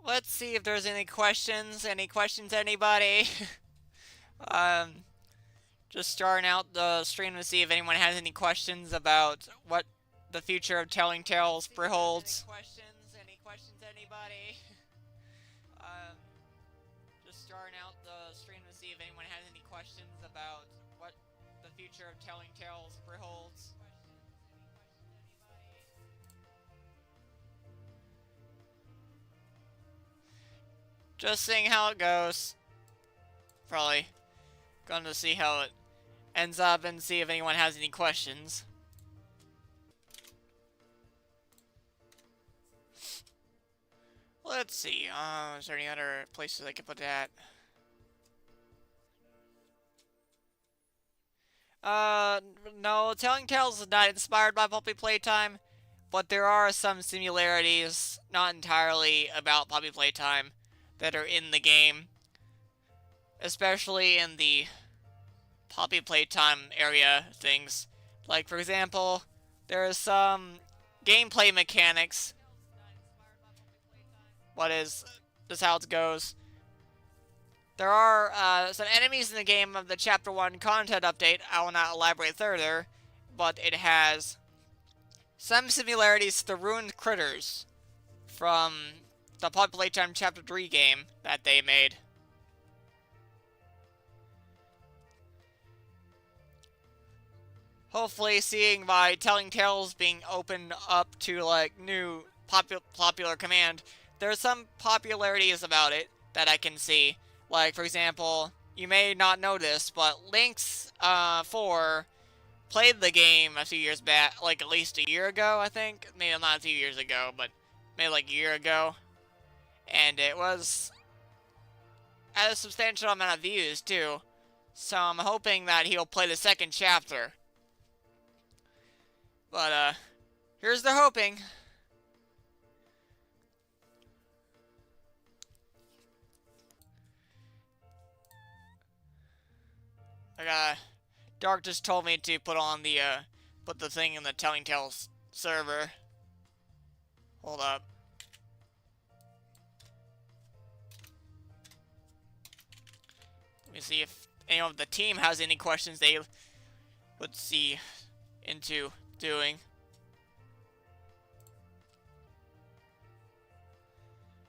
let's see if there's any questions. Any questions, anybody? um, just starting out the stream to see if anyone has any questions about what the future of telling tales beholds. Any questions, anybody? um, just starting out the stream to see if anyone has any questions about what the future of telling tales beholds. Just seeing how it goes. Probably going to see how it ends up and see if anyone has any questions. Let's see. Is there any other places I could put that? No, Telling Tales is not inspired by Puppy Playtime, but there are some similarities, not entirely about Puppy Playtime, that are in the game. Especially in the Puppy Playtime area things. Like, for example, there are some gameplay mechanics. This is how it goes. There are some enemies in the game of the Chapter 1 content update. I will not elaborate further, but it has some similarities to the ruined critters from the Puppy Playtime Chapter 3 game that they made. Hopefully, seeing by Telling Tales being opened up to like new popular command, there's some popularities about it that I can see. Like, for example, you may not know this, but Lynx 4 played the game a few years back, like at least a year ago, I think. Maybe not a few years ago, but maybe like a year ago. And it was at a substantial amount of views, too. So I'm hoping that he'll play the second chapter. But, here's the hoping. Dark just told me to put the thing in the Telling Tales server. Hold up. Let me see if anyone of the team has any questions they would see into doing.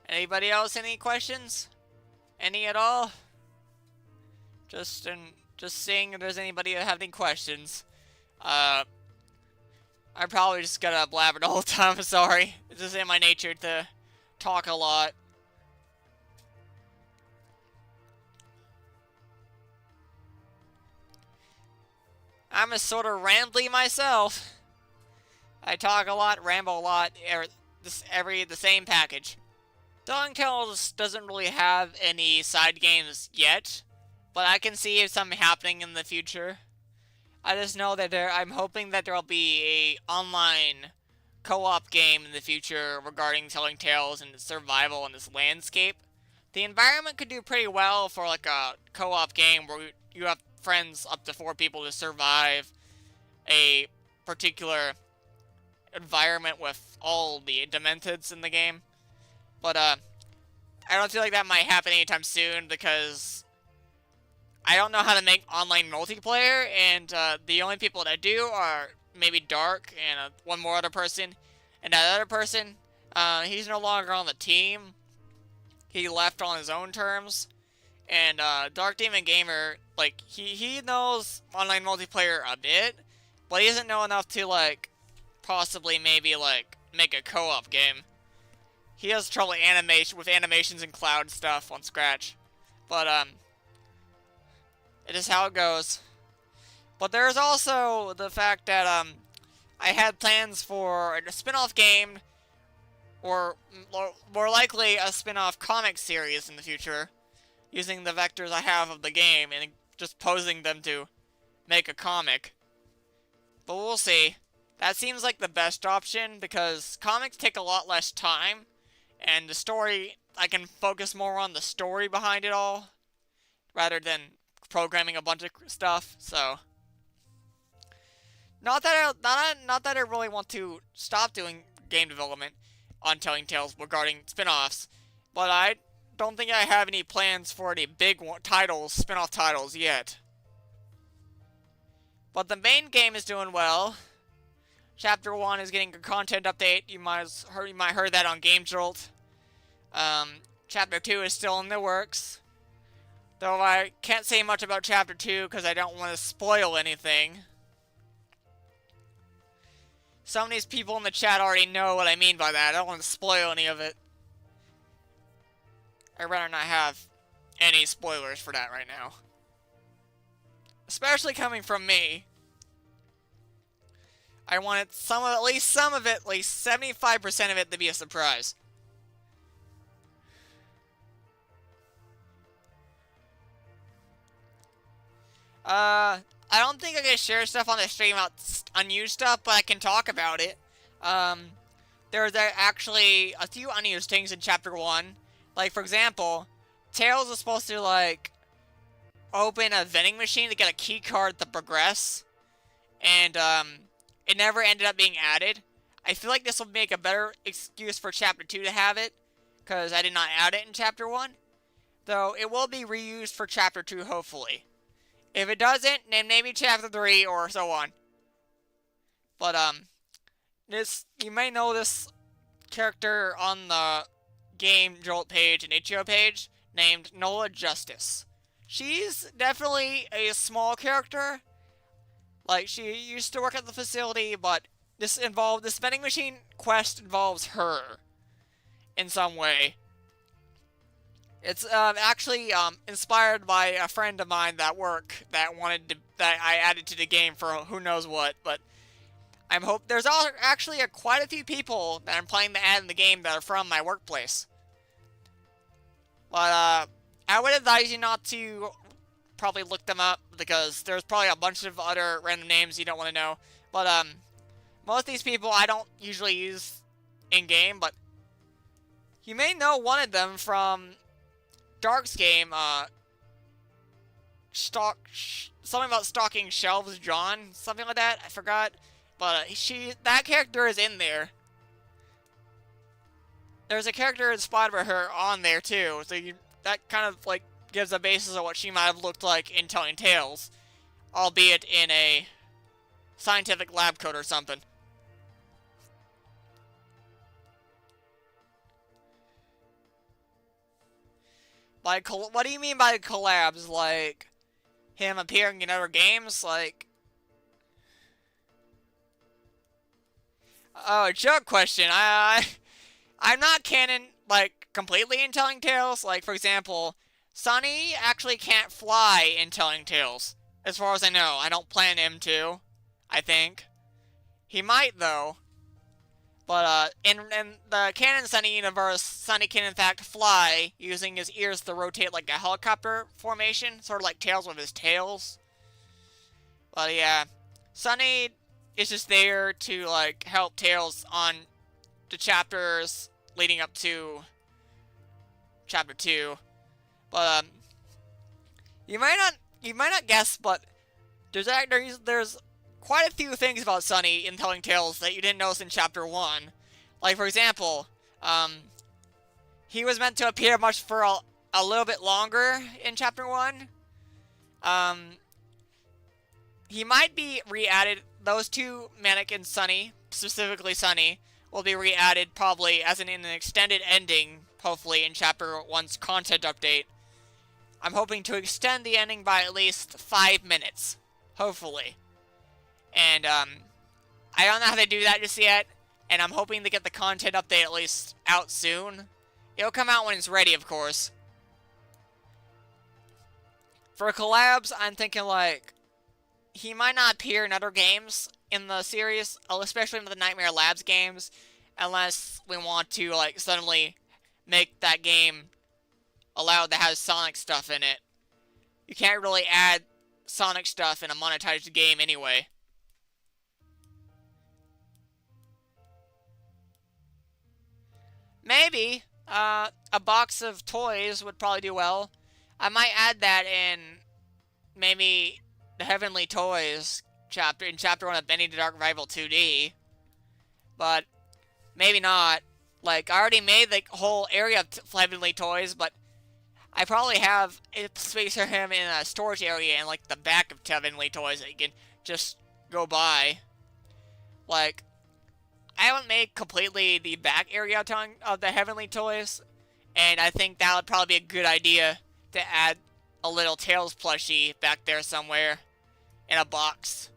Anybody else any questions? Any at all? Just seeing if there's anybody that have any questions. I'm probably just gonna blabber the whole time, I'm sorry. It's just in my nature to talk a lot. I'm a sort of rambly myself. I talk a lot, ramble a lot, the same package. Telling Tales doesn't really have any side games yet, but I can see something happening in the future. I just know that I'm hoping that there'll be a online co-op game in the future regarding Telling Tales and survival in this landscape. The environment could do pretty well for like a co-op game where you have friends up to 4 people to survive a particular environment with all the Dementeds in the game. But I don't feel like that might happen anytime soon because I don't know how to make online multiplayer, and the only people that do are maybe Dark and one more other person. And that other person, he's no longer on the team. He left on his own terms. And Dark Demon Gamer, like, he knows online multiplayer a bit, but he doesn't know enough to, like, possibly maybe, like, make a co-op game. He has trouble with animations and cloud stuff on Scratch. But, it is how it goes. But there's also the fact that, I had plans for a spin-off game, or more likely a spin-off comic series in the future, using the vectors I have of the game and just posing them to make a comic. But we'll see. That seems like the best option because comics take a lot less time, and the story, I can focus more on the story behind it all rather than programming a bunch of stuff. So not that I really want to stop doing game development on Telling Tales regarding spin-offs. But I don't think I have any plans for any big titles, spin-off titles yet. But the main game is doing well. Chapter 1 is getting a content update. You might heard that on Game Jolt. Chapter 2 is still in the works. Though I can't say much about Chapter 2 because I don't want to spoil anything. Some of these people in the chat already know what I mean by that. I don't want to spoil any of it. I'd rather not have any spoilers for that right now. Especially coming from me. I wanted at least some of it, at least 75% of it to be a surprise. I don't think I can share stuff on the stream about unused stuff, but I can talk about it. There's actually a few unused things in Chapter 1. Like, for example, Tails was supposed to, like, open a vending machine to get a key card to progress. And, it never ended up being added. I feel like this will make a better excuse for Chapter 2 to have it, because I did not add it in Chapter 1. Though, it will be reused for Chapter 2, hopefully. If it doesn't, then maybe Chapter 3 or so on. But, you may know this character on the Game Jolt page and itch.io page named Nola Justice. She's definitely a small character. Like, she used to work at the facility, but this vending machine quest involves her in some way. It's actually inspired by a friend of mine that I added to the game for who knows what, but there's actually quite a few people that I'm planning to add in the game that are from my workplace. But I would advise you not to probably look them up, because there's probably a bunch of other random names you don't want to know. But most of these people I don't usually use in game, but you may know one of them from Dark's game, something about stocking shelves, John, something like that, I forgot. But that character is in there. There's a character inspired by her on there too, so that kind of like gives a basis of what she might have looked like in Telling Tales, albeit in a scientific lab coat or something. What do you mean by collabs? Like, him appearing in other games? Like... Oh, joke question. I'm not canon, like, completely in Telling Tales. Like, for example, Sunneh actually can't fly in Telling Tales. As far as I know. I don't plan him to, I think. He might, though. But, in the canon Sunneh universe, Sunneh can in fact fly, using his ears to rotate like a helicopter formation, sort of like Tails with his tails. But yeah, Sunneh is just there to, like, help Tails on the chapters leading up to Chapter 2. But, you might not guess, but there's quite a few things about Sunneh in Telling Tales that you didn't notice in Chapter 1. Like, for example, he was meant to appear for a little bit longer in Chapter 1. He might be re-added. Those two, Manic and Sunneh, specifically Sunneh, will be re-added probably in an extended ending, hopefully, in Chapter 1's content update. I'm hoping to extend the ending by at least 5 minutes. Hopefully. And, I don't know how they do that just yet, and I'm hoping to get the content update at least out soon. It'll come out when it's ready, of course. For collabs, I'm thinking, like, he might not appear in other games in the series, especially in the Nightmare Labs games, unless we want to, like, suddenly make that game allowed to have Sonic stuff in it. You can't really add Sonic stuff in a monetized game anyway. Maybe. A box of toys would probably do well. I might add that in maybe the Heavenly Toys in Chapter 1 of Benny the Dark Rival 2D. But maybe not. Like, I already made the whole area of Heavenly Toys, but I probably have a space for him in a storage area in, like, the back of Heavenly Toys that you can just go by. Like, I haven't made completely the back area of the Heavenly Toys, and I think that would probably be a good idea to add a little Tails plushie back there somewhere in a box.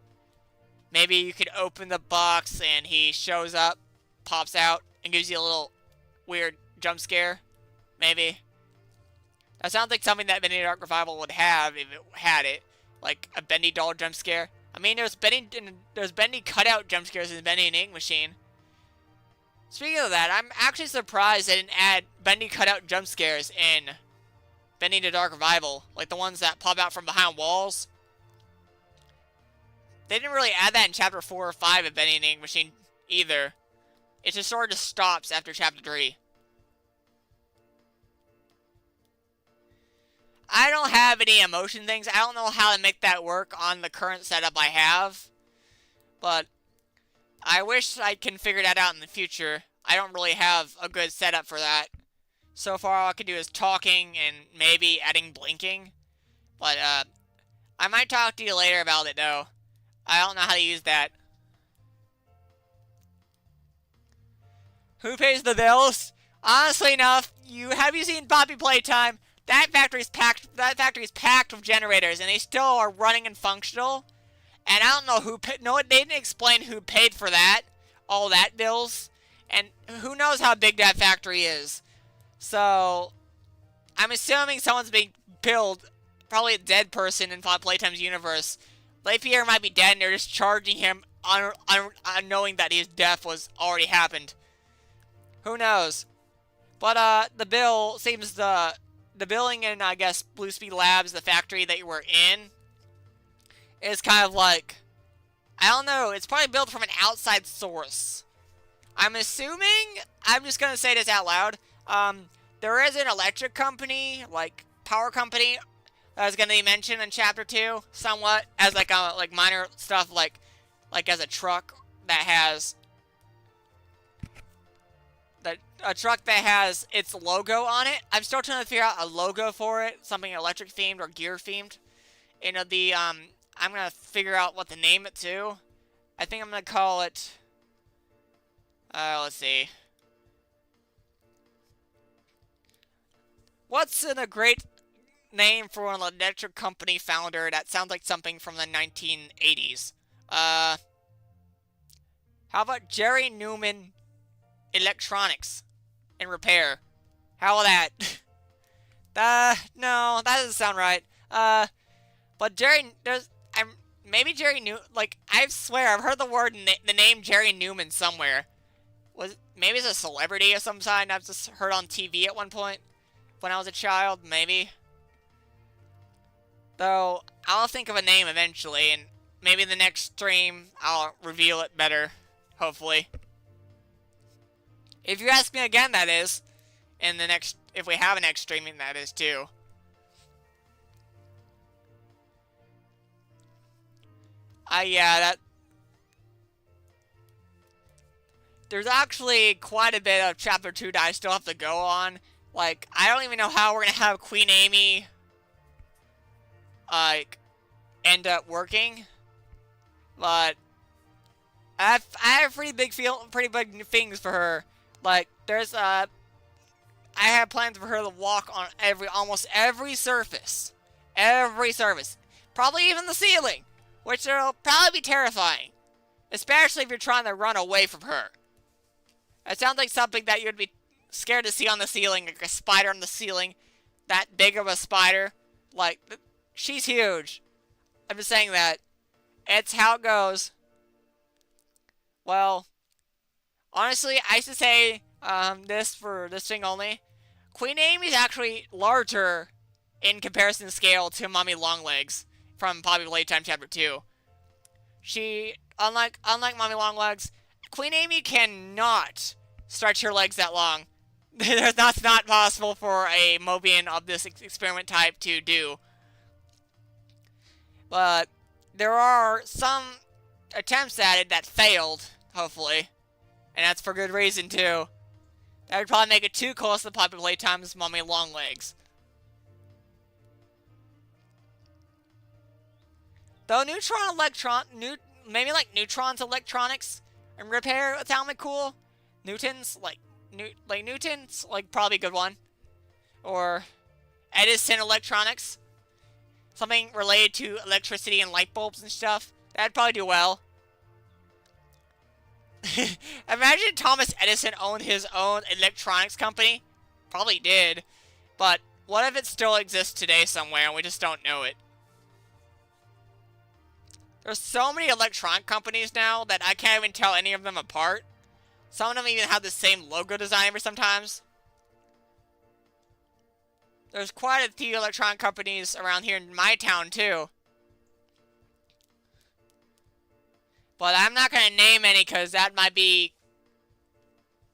Maybe you could open the box and he shows up, pops out, and gives you a little weird jump scare. Maybe. That sounds like something that Bendy Dark Revival would have if it had it. Like a Bendy doll jump scare. I mean, there's Bendy cutout jump scares in the Bendy and Ink Machine. Speaking of that, I'm actually surprised they didn't add Bendy cutout jump scares in Bendy the Dark Revival. Like the ones that pop out from behind walls. They didn't really add that in Chapter 4 or 5 of Bendy and Ink Machine either. It just sort of stops after Chapter 3. I don't have any emotion things. I don't know how to make that work on the current setup I have. But I wish I can figure that out in the future. I don't really have a good setup for that. So far all I can do is talking and maybe adding blinking. But I might talk to you later about it though. I don't know how to use that. Who pays the bills? Honestly enough, have you seen Poppy Playtime? That factory's packed with generators, and they still are running and functional. And I don't know who they didn't explain who paid for that, all that bills, and who knows how big that factory is. So I'm assuming someone's being billed, probably a dead person in Poppy Playtime's universe. Lapierre might be dead, and they're just charging him, knowing that his death was already happened. Who knows? But the bill seems the billing in, I guess, Blue Speed Labs, the factory that you were in, is kind of like, I don't know, it's probably built from an outside source. I'm assuming, I'm just gonna say this out loud, there is an electric company, like, power company, that was gonna be mentioned in Chapter 2, somewhat, as like minor stuff, like as a truck that has, a truck that has its logo on it. I'm still trying to figure out a logo for it, something electric themed or gear themed. You know, I'm gonna figure out what to name it to. I think I'm gonna call it, let's see. What's a great name for an electric company founder that sounds like something from the 1980s? How about Jerry Newman Electronics and Repair? How about that? No, that doesn't sound right. But maybe Jerry like, I swear, I've heard the name Jerry Newman somewhere. Maybe it's a celebrity of some kind I've just heard on TV at one point when I was a child, maybe. Though, I'll think of a name eventually, and maybe in the next stream, I'll reveal it better, hopefully. If you ask me again, that is. In the next, if we have a next streaming, that is too. There's actually quite a bit of Chapter 2 that I still have to go on. Like, I don't even know how we're gonna have Queen Amy, like, end up working. But I have pretty big things for her. Like, I have plans for her to walk on almost every surface. Every surface. Probably even the ceiling. Which will probably be terrifying. Especially if you're trying to run away from her. It sounds like something that you'd be scared to see on the ceiling. Like a spider on the ceiling. That big of a spider. Like, she's huge. I'm just saying that. It's how it goes. Well, honestly, I used to say this for this thing only. Queen Amy's actually larger in comparison scale to Mommy Longlegs from Poppy Playtime Chapter 2. She, unlike Mommy Longlegs, Queen Amy cannot stretch her legs that long. That's not possible for a Mobian of this experiment type to do. But there are some attempts at it that failed, hopefully. And that's for good reason, too. That would probably make it too close to the popular playtime as Mummy Longlegs. Though maybe like Neutron's electronics and repair sound like cool. Newton's Newton's like probably a good one. Or Edison electronics, something related to electricity and light bulbs and stuff. That'd probably do well. Imagine Thomas Edison owned his own electronics company. Probably did. But what if it still exists today somewhere and we just don't know it? There's so many electronic companies now that I can't even tell any of them apart. Some of them even have the same logo design for sometimes. There's quite a few electronic companies around here in my town too. But I'm not going to name any because that might be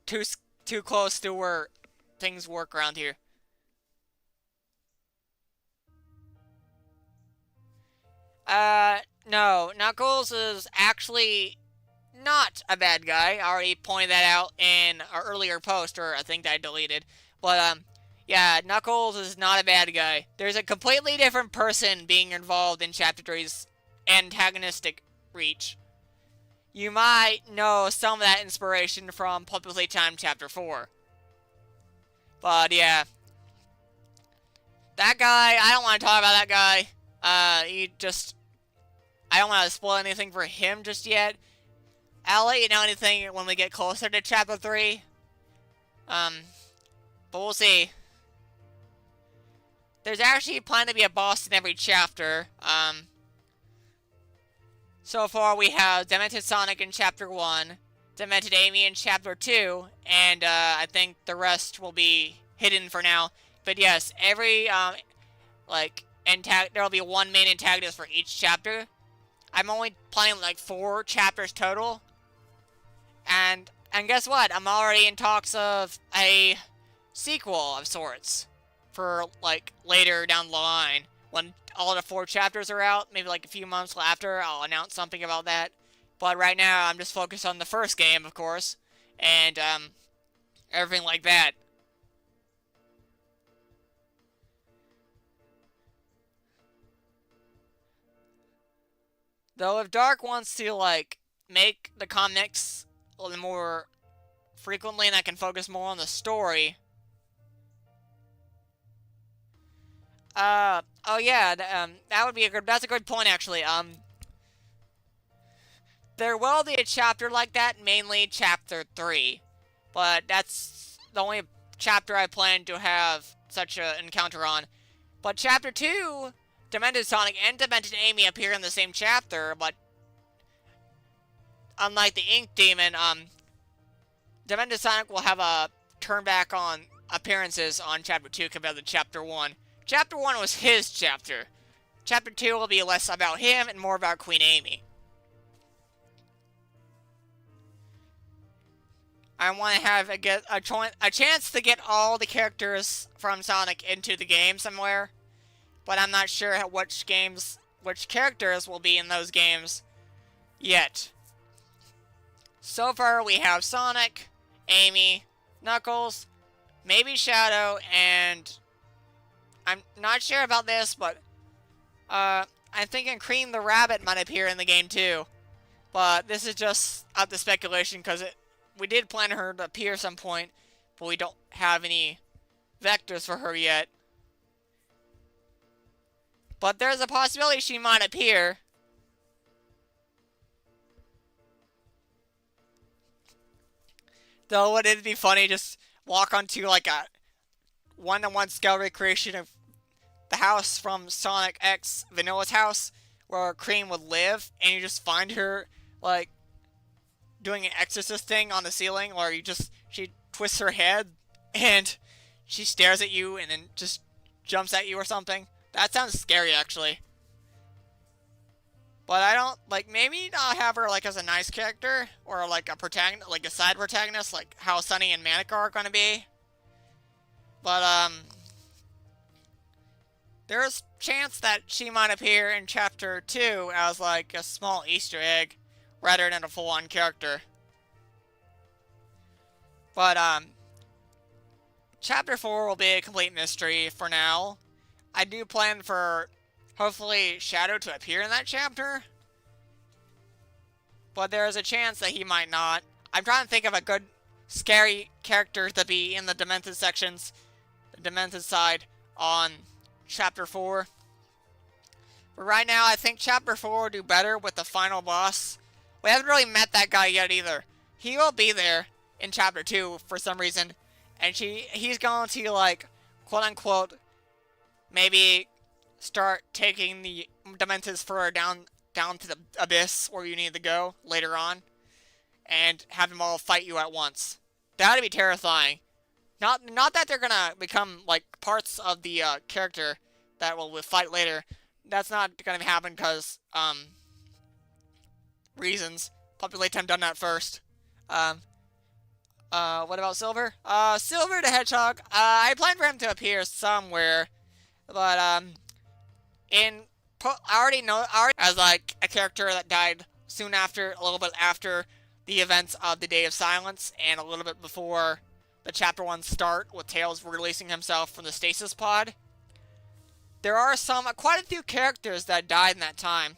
too close to where things work around here. No. Knuckles is actually not a bad guy. I already pointed that out in our earlier post, or I think that I deleted. But, yeah, Knuckles is not a bad guy. There's a completely different person being involved in Chapter 3's antagonistic reach. You might know some of that inspiration from Public Playtime Chapter 4. But, yeah. That guy, I don't want to talk about that guy. I don't want to spoil anything for him just yet. I'll let you know anything when we get closer to Chapter 3. But we'll see. There's actually planned to be a boss in every chapter. So far we have Demented Sonic in Chapter 1, Demented Amy in Chapter 2, and I think the rest will be hidden for now. But yes, every, there'll be one main antagonist for each chapter. I'm only planning like 4 chapters total. And guess what? I'm already in talks of a sequel of sorts for like later down the line when all the 4 chapters are out. Maybe like a few months after, I'll announce something about that. But right now, I'm just focused on the first game, of course, and everything like that. Though if Dark wants to like make the comics a little more frequently and I can focus more on the story. Oh yeah, that would be that's a good point actually. There will be a chapter like that, mainly Chapter 3. But that's the only chapter I plan to have such an encounter on. But Chapter 2, Demented Sonic and Demented Amy appear in the same chapter, but unlike the Ink Demon, Demented Sonic will have a turn back on appearances on Chapter 2 compared to Chapter 1. Chapter 1 was his chapter. Chapter 2 will be less about him and more about Queen Amy. I want to have a chance to get all the characters from Sonic into the game somewhere. But I'm not sure which characters will be in those games yet. So far we have Sonic, Amy, Knuckles, maybe Shadow, and I'm not sure about this, but I'm thinking Cream the Rabbit might appear in the game too. But this is just out the speculation because we did plan her to appear some point, but we don't have any vectors for her yet. But there's a possibility she might appear. Though wouldn't it be funny just walk onto like a one-to-one scale recreation of the house from Sonic X Vanilla's house where Cream would live, and you just find her like doing an exorcist thing on the ceiling, or she twists her head and she stares at you and then just jumps at you or something. That sounds scary, actually. But I don't, maybe not have her, as a nice character, or, a protagonist, a side protagonist, like how Sunneh and Manica are gonna be. But, there's chance that she might appear in Chapter 2 as, a small Easter egg, rather than a full-on character. But, Chapter 4 will be a complete mystery for now. I do plan for, hopefully, Shadow to appear in that chapter. But there is a chance that he might not. I'm trying to think of a good, scary character to be in the Demented sections, the Demented side, on Chapter 4. But right now, I think Chapter 4 will do better with the final boss. We haven't really met that guy yet either. He will be there in Chapter 2 for some reason. And he's going to, like, quote-unquote, maybe start taking the Dementeds further down to the abyss where you need to go later on. And have them all fight you at once. That'd be terrifying. Not that they're gonna become, like, parts of the character that will fight later. That's not gonna happen because, reasons. Probably let them done that first. What about Silver? Silver the Hedgehog, I plan for him to appear somewhere, but, I already as, like, a character that died soon after, a little bit after the events of the Day of Silence, and a little bit before the Chapter 1 start, with Tails releasing himself from the stasis pod. There are quite a few characters that died in that time.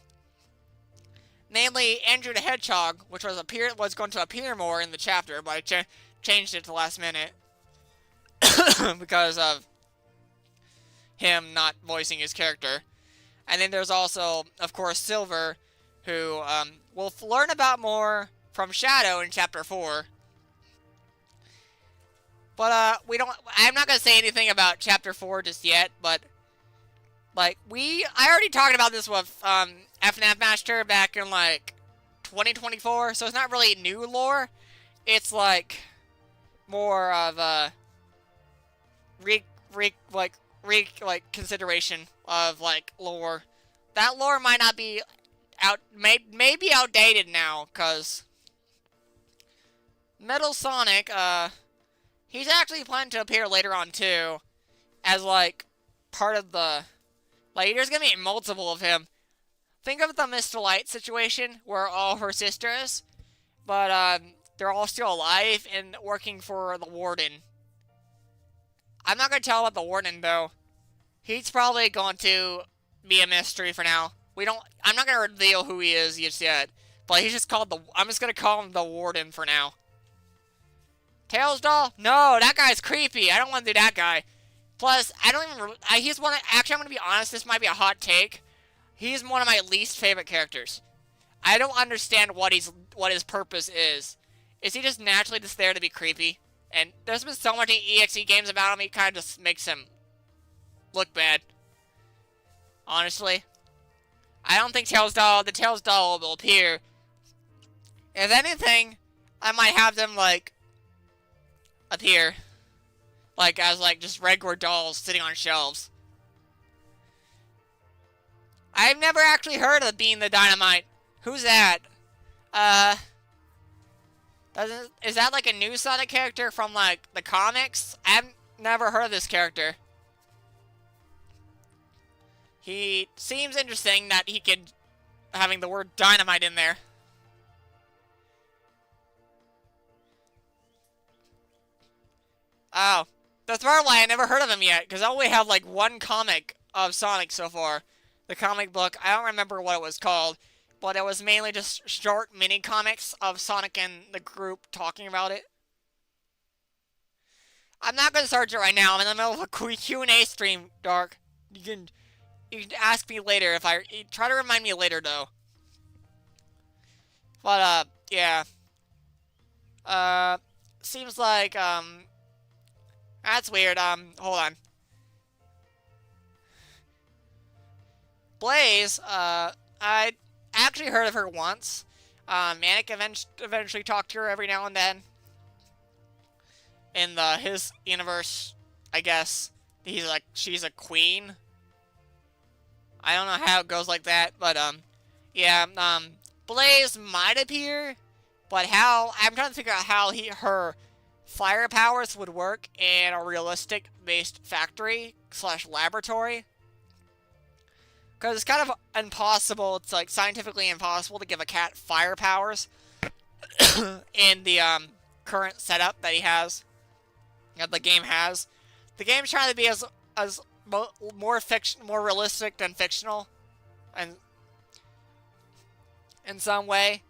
Namely, Andrew the Hedgehog, which was going to appear more in the chapter, but I changed it to the last minute. Because of him not voicing his character. And then there's also, of course, Silver, who we'll learn about more from Shadow in Chapter 4. But, I'm not going to say anything about Chapter 4 just yet, but, like, I already talked about this with, FNAF Master back in, like, 2024, so it's not really new lore. It's, like, more of a, consideration of, like, lore. That lore might not be may be outdated now, because Metal Sonic, he's actually planning to appear later on, too, as, like, part of the, like, there's gonna be multiple of him. Think of the Mr. Light situation, where all her sisters, but, they're all still alive and working for the Warden. I'm not gonna tell about the Warden, though. He's probably going to be a mystery for now. I'm not gonna reveal who he is just yet, but he's just I'm just gonna call him the Warden for now. Tails doll? No, that guy's creepy. I don't want to do that guy. Plus, actually, I'm gonna be honest, this might be a hot take. He's one of my least favorite characters. I don't understand what his purpose is. Is he just naturally just there to be creepy? And there's been so many EXE games about him, he kind of just makes him look bad. Honestly. I don't think the Tails doll will appear. If anything, I might have them, like, appear. Like, as, like, just regular dolls sitting on shelves. I've never actually heard of Bean the Dynamite. Who's that? Is that, like, a new Sonic character from, like, the comics? I've never heard of this character. He seems interesting that he could, having the word dynamite in there. Oh. That's probably why I never heard of him yet, because I only have, like, one comic of Sonic so far. The comic book, I don't remember what it was called, but it was mainly just short mini-comics of Sonic and the group talking about it. I'm not going to search it right now. I'm in the middle of a Q&A stream, Dark. You can ask me later if try to remind me later, though. But, yeah. Seems like, that's weird. Hold on. Blaze, I actually heard of her once. Manic eventually talked to her every now and then. In his universe, I guess. She's a queen. I don't know how it goes like that, but, yeah, Blaze might appear, but I'm trying to figure out how her fire powers would work in a realistic-based factory / laboratory. Because it's kind of impossible, it's, like, scientifically impossible to give a cat fire powers in the, current setup that that the game has. the game's trying to be as more realistic than fictional, and in some way.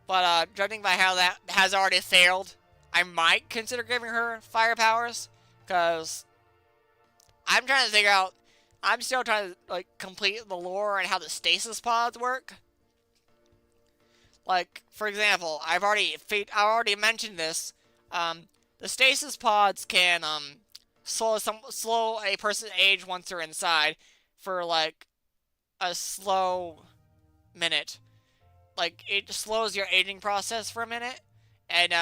But judging by how that has already failed, I might consider giving her fire powers, because I'm trying to figure out. I'm still trying to like complete the lore and how the stasis pods work. Like, for example, I already mentioned this. The stasis pods can slow a person's age once they're inside for like a slow minute. Like, it slows your aging process for a minute. And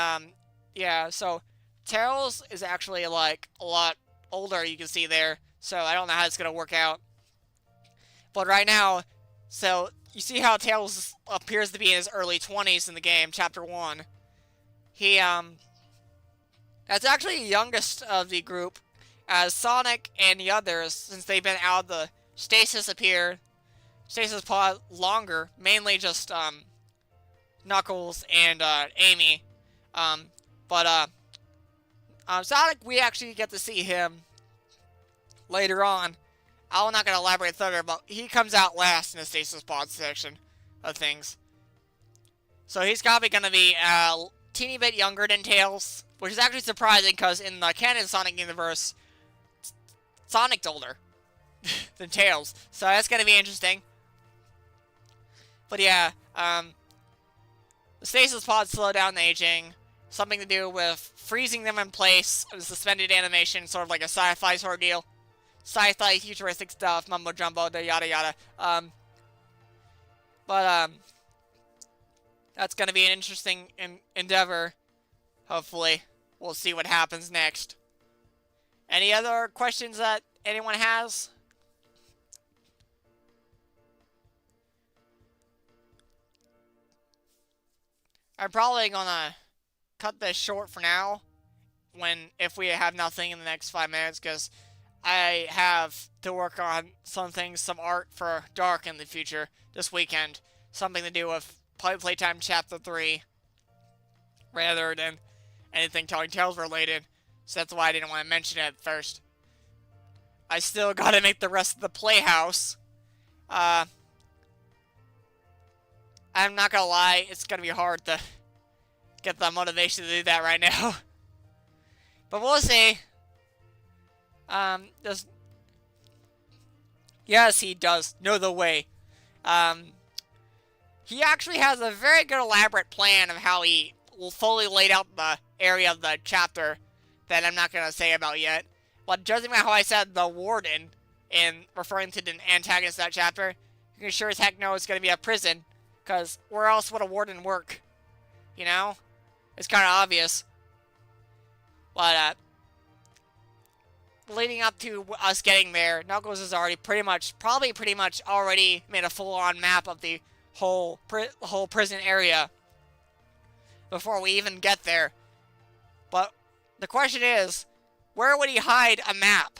yeah, so Tails is actually like a lot older, you can see there. So I don't know how it's gonna work out. But right now, so you see how Tails appears to be in his early 20s in the game, Chapter 1. He that's actually the youngest of the group, as Sonic and the others, since they've been out of the stasis pod longer, mainly just Knuckles and Amy. But Sonic, we actually get to see him later on. I'm not going to elaborate further, but he comes out last in the stasis pod section of things. So he's probably going to be a teeny bit younger than Tails, which is actually surprising because in the canon Sonic universe, Sonic's older than Tails. So that's going to be interesting. But yeah, the stasis pods slow down aging. Something to do with freezing them in place, suspended animation, sort of like a sci-fi sort of deal. Sci-fi, futuristic stuff, mumbo jumbo, yada yada. But that's gonna be an interesting endeavor. Hopefully, we'll see what happens next. Any other questions that anyone has? I'm probably gonna cut this short for now, if we have nothing in the next 5 minutes, because I have to work on some art for Dark in the future this weekend. Something to do with Playtime Chapter 3, rather than anything Telling Tales related. So that's why I didn't want to mention it at first. I still gotta make the rest of the Playhouse. I'm not gonna lie, it's gonna be hard to get the motivation to do that right now. But we'll see. Yes, he does know the way. He actually has a very good elaborate plan of how he will fully lay out the area of the chapter that I'm not going to say about yet. But judging by how I said the warden, in referring to the antagonist of that chapter, you can sure as heck know it's going to be a prison, because where else would a warden work? You know? It's kind of obvious. But, leading up to us getting there, Knuckles has already pretty much already made a full-on map of the whole prison area before we even get there. But the question is, where would he hide a map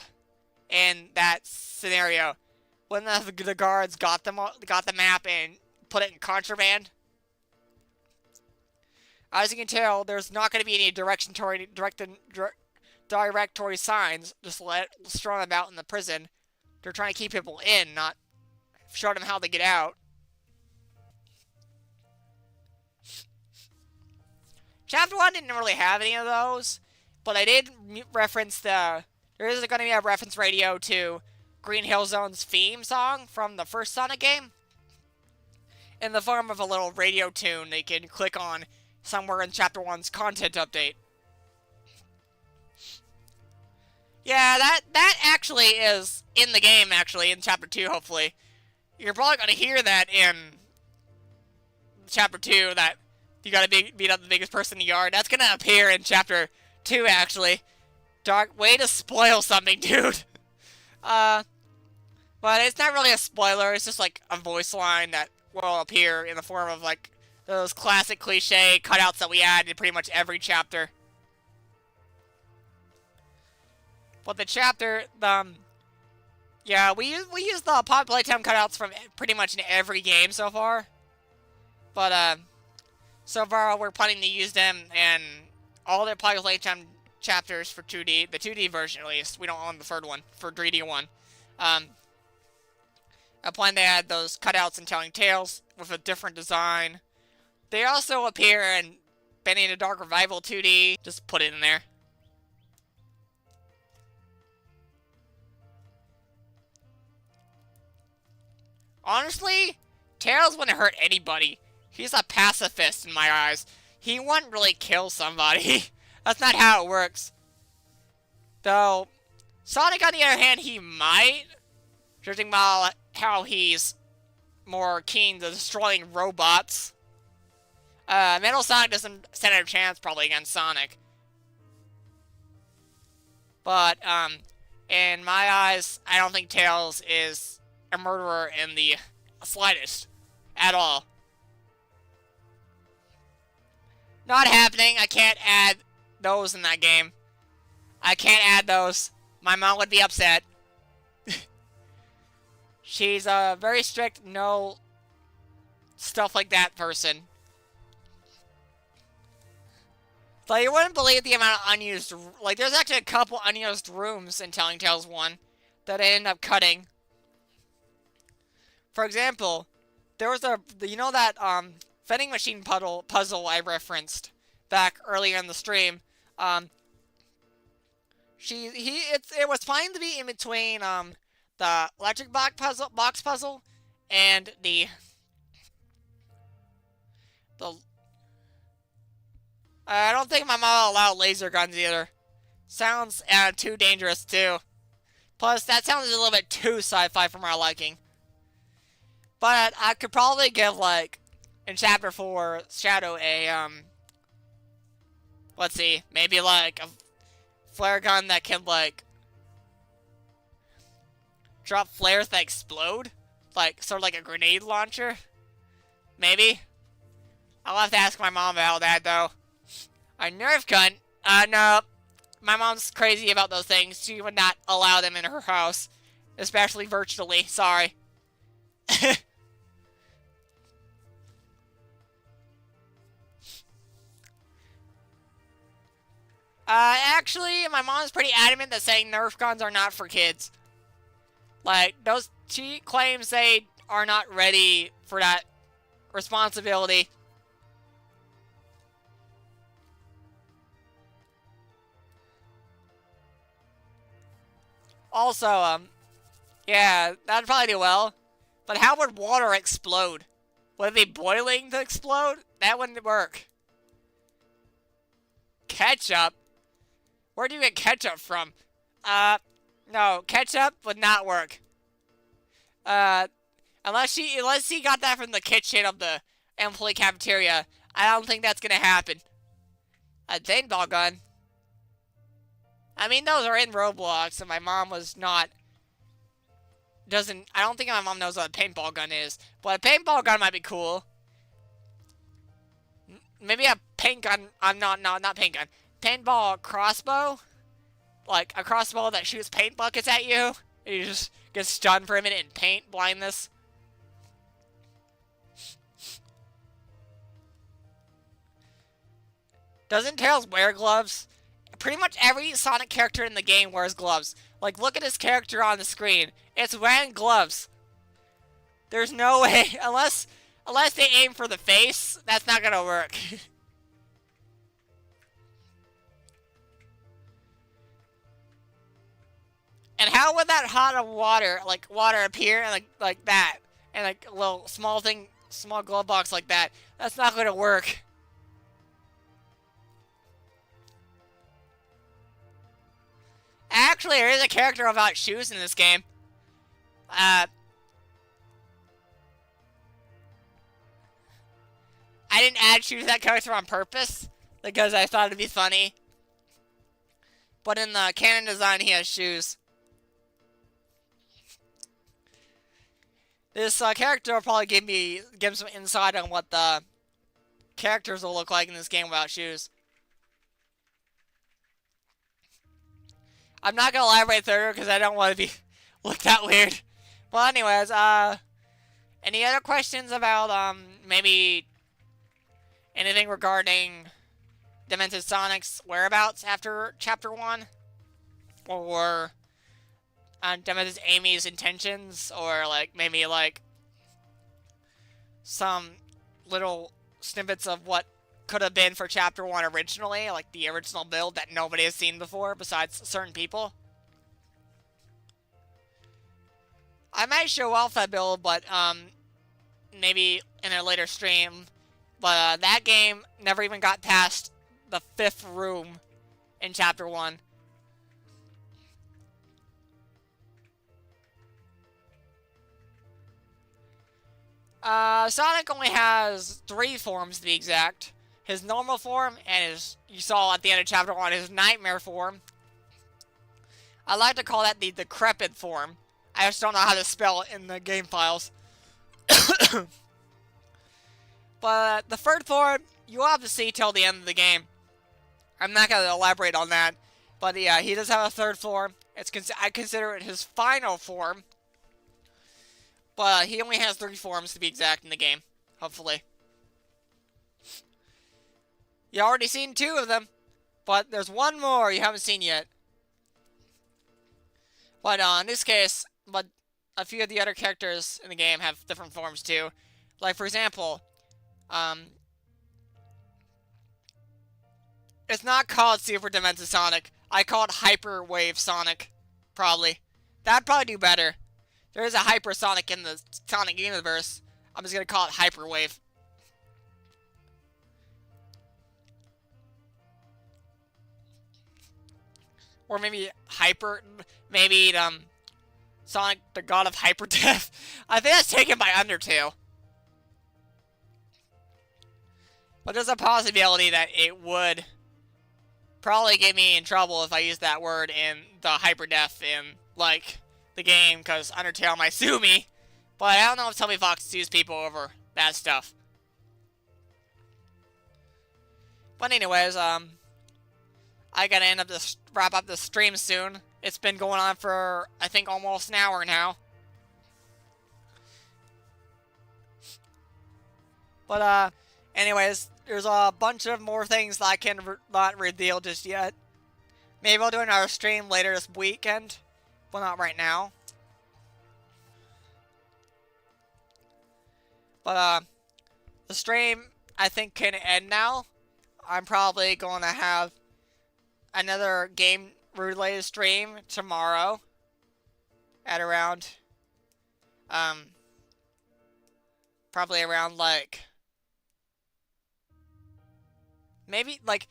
in that scenario? Wouldn't the guards got the map and put it in contraband? As you can tell, there's not going to be any directory signs just strewn about in the prison. They're trying to keep people in, not show them how to get out. Chapter 1 didn't really have any of those, but I did reference there is going to be a reference radio to Green Hill Zone's theme song from the first Sonic game, in the form of a little radio tune they can click on somewhere in Chapter 1's content update. Yeah, that actually is in the game, actually, in Chapter 2, hopefully. You're probably going to hear that in Chapter 2, that you gotta beat up the biggest person in the yard. That's gonna appear in Chapter 2, actually. Dark, way to spoil something, dude. But it's not really a spoiler, it's just like a voice line that will appear in the form of, like, those classic cliche cutouts that we add in pretty much every chapter. But the chapter, yeah, we use the Pop Playtime cutouts from pretty much in every game so far. But, so far we're planning to use them in all their Pop Playtime chapters for 2D, the 2D version at least. We don't own the third one for 3D one. I plan to add those cutouts in Telling Tales with a different design. They also appear in Benny and the Dark Revival 2D. Just put it in there. Honestly, Tails wouldn't hurt anybody. He's a pacifist in my eyes. He wouldn't really kill somebody. That's not how it works. Though, Sonic on the other hand, he might. Judging by how he's more keen to destroying robots. Metal Sonic doesn't stand a chance probably against Sonic. But, in my eyes, I don't think Tails is a murderer in the slightest. At all. Not happening. I can't add those in that game. I can't add those. My mom would be upset. She's a very strict, no stuff like that person. So you wouldn't believe the amount of unused... Like, there's actually a couple unused rooms in Telling Tales 1 that I ended up cutting. For example, there was a... You know that, vending machine puzzle I referenced back earlier in the stream? It was fine to be in between, the electric box puzzle and the I don't think my mom will allow laser guns either. Sounds too dangerous too. Plus, that sounds a little bit too sci-fi for my liking. But I could probably give, like, in Chapter 4, Shadow a, let's see, maybe like a flare gun that can, like, drop flares that explode? Like, sort of like a grenade launcher? Maybe? I'll have to ask my mom about that, though. A Nerf gun? No. My mom's crazy about those things. She would not allow them in her house. Especially virtually. Sorry. Actually, my mom's pretty adamant that saying Nerf guns are not for kids. Like, she claims they are not ready for that responsibility. Also, yeah, that'd probably do well. But how would water explode? Would it be boiling to explode? That wouldn't work. Ketchup? Where do you get ketchup from? No, ketchup would not work. Unless he got that from the kitchen of the employee cafeteria, I don't think that's gonna happen. A paintball gun? I mean, those are in Roblox, and my mom was not... I don't think my mom knows what a paintball gun is. But a paintball gun might be cool. Maybe a paint gun... not paint gun. Paintball crossbow? Like, a crossbow that shoots paint buckets at you? And you just get stunned for a minute in paint blindness. Doesn't Tails wear gloves? Pretty much every Sonic character in the game wears gloves. Like, look at his character on the screen. It's wearing gloves. There's no way, unless they aim for the face, that's not gonna work. And how would that hot of water, like, water appear and like that? And like a little small glove box like that? That's not gonna work. Actually, there is a character without shoes in this game. I didn't add shoes to that character on purpose, because I thought it'd be funny. But in the canon design, he has shoes. This character will probably give some insight on what the characters will look like in this game without shoes. I'm not gonna elaborate further because I don't want to look that weird. Well, anyways, any other questions about maybe anything regarding Demented Sonic's whereabouts after Chapter 1? Or Demented Amy's intentions? Or, like, maybe, like, some little snippets of what could have been for Chapter 1 originally, like the original build that nobody has seen before besides certain people. I might show off that build, but maybe in a later stream. But that game never even got past the 5th room in Chapter 1. Sonic only has 3 forms to be exact. His normal form and his, you saw at the end of Chapter 1, his nightmare form. I like to call that the decrepit form. I just don't know how to spell it in the game files. But the third form, you'll have to see till the end of the game. I'm not going to elaborate on that. But yeah, he does have a third form. I consider it his final form. But he only has 3 forms to be exact in the game, hopefully. You already seen 2 of them, but there's 1 more you haven't seen yet. But in this case, but a few of the other characters in the game have different forms too. Like for example, it's not called Super Demented Sonic. I call it Hyper Wave Sonic, probably. That'd probably do better. There is a Hyper Sonic in the Sonic universe. I'm just gonna call it Hyper Wave. Or maybe Sonic, the God of Hyper Death. I think that's taken by Undertale. But there's a possibility that it would probably get me in trouble if I use that word in the Hyper Death in, like, the game, because Undertale might sue me. But I don't know if Toby Fox sues people over that stuff. But anyways, I gotta wrap up the stream soon. It's been going on for, I think, almost an hour now. But, anyways, there's a bunch of more things that I can not reveal just yet. Maybe I'll do another stream later this weekend. Well, not right now. But, the stream, I think, can end now. I'm probably going to have another game-related stream tomorrow at around, probably around, like, maybe, like,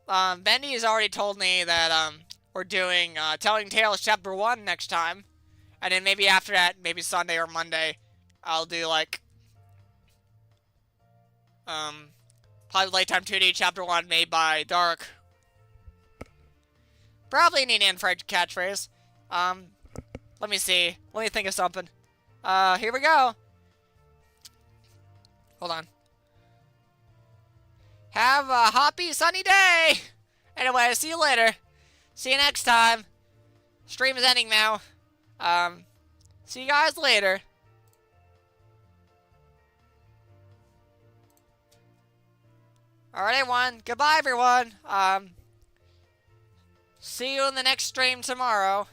Bendy has already told me that, we're doing, Telling Tales Chapter 1 next time, and then maybe after that, maybe Sunday or Monday, I'll do, like, probably Lifetime 2D Chapter 1 made by Dark. Probably need an infrared catchphrase. Let me see. Let me think of something. Here we go. Hold on. Have a happy sunny day! Anyway, see you later. See you next time. Stream is ending now. See you guys later. Alright, everyone. Goodbye, everyone. See you in the next stream tomorrow.